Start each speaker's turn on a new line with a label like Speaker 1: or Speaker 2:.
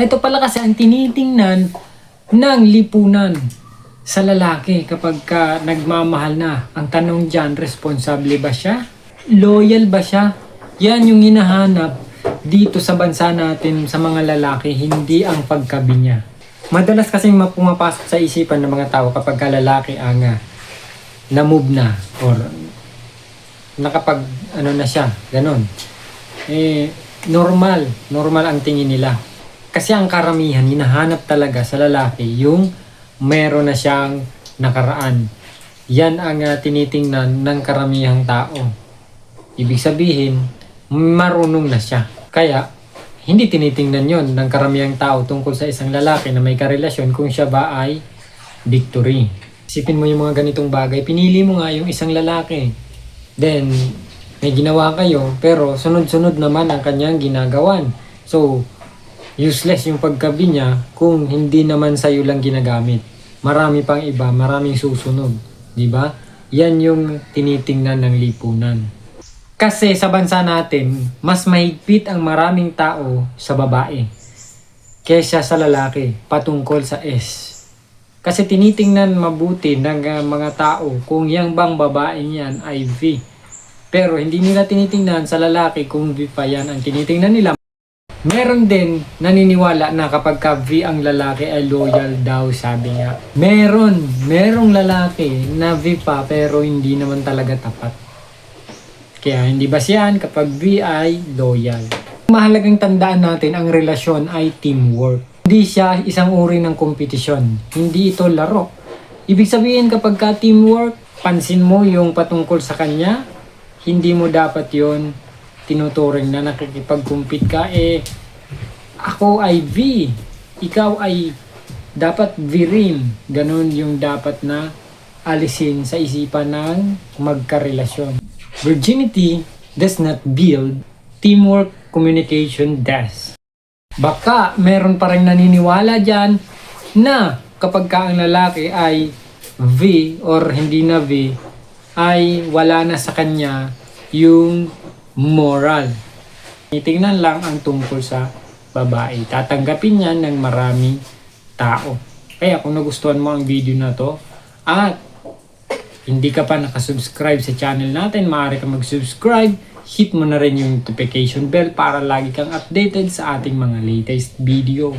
Speaker 1: Ito pala kasi ang tinitingnan ng lipunan sa lalaki kapag ka nagmamahal na. Ang tanong dyan, responsable ba siya? Loyal ba siya? Yan yung hinahanap dito sa bansa natin sa mga lalaki, hindi ang pagkabinya. Madalas kasing pumapasok sa isipan ng mga tao kapag ka lalaki ang na-move na or nakapag na siya, ganon. Normal ang tingin nila. Kasi ang karamihan, hinahanap talaga sa lalaki yung meron na siyang nakaraan. Yan ang tinitingnan ng karamihang tao. Ibig sabihin, marunong na siya. Kaya, hindi tinitingnan yon ng karamihang tao tungkol sa isang lalaki na may karelasyon kung siya ba ay victory. Isipin mo yung mga ganitong bagay, pinili mo nga yung isang lalaki. Then, may ginawa kayo, pero sunod-sunod naman ang kanyang ginagawan. So, useless yung pagkabi niya kung hindi naman sa'yo lang ginagamit. Marami pang iba, maraming susunod. Diba? Yan yung tinitingnan ng lipunan. Kasi sa bansa natin, mas mahigpit ang maraming tao sa babae kaysa sa lalaki patungkol sa S. Kasi tinitingnan mabuti ng mga tao kung yang bang babae niyan ay V. Pero hindi nila tinitingnan sa lalaki kung V pa yan. Ang tinitingnan nila. Meron din naniniwala na kapag ka V ang lalaki ay loyal daw, sabi nga. Merong lalaki na V pa pero hindi naman talaga tapat. Kaya hindi basihan kapag V ay loyal. Mahalagang tandaan natin ang relasyon ay teamwork. Hindi siya isang uri ng kompetisyon. Hindi ito laro. Ibig sabihin kapag ka teamwork, pansin mo yung patungkol sa kanya, hindi mo dapat yon tinuturing na nakikipag-compete ka. Ako ay V, ikaw ay dapat V rin. Ganon yung dapat na alisin sa isipan ng magkarelasyon. Virginity does not build, teamwork communication does. Baka meron pa rin naniniwala dyan na kapag ka ang lalaki ay V or hindi na V, ay wala na sa kanya yung moral. Itingnan lang ang tungkol sa babae. Tatanggapin yan ng maraming tao. Kaya kung nagustuhan mo ang video na to at hindi ka pa nakasubscribe sa channel natin, maaari ka mag-subscribe. Hit mo na rin yung notification bell para lagi kang updated sa ating mga latest video.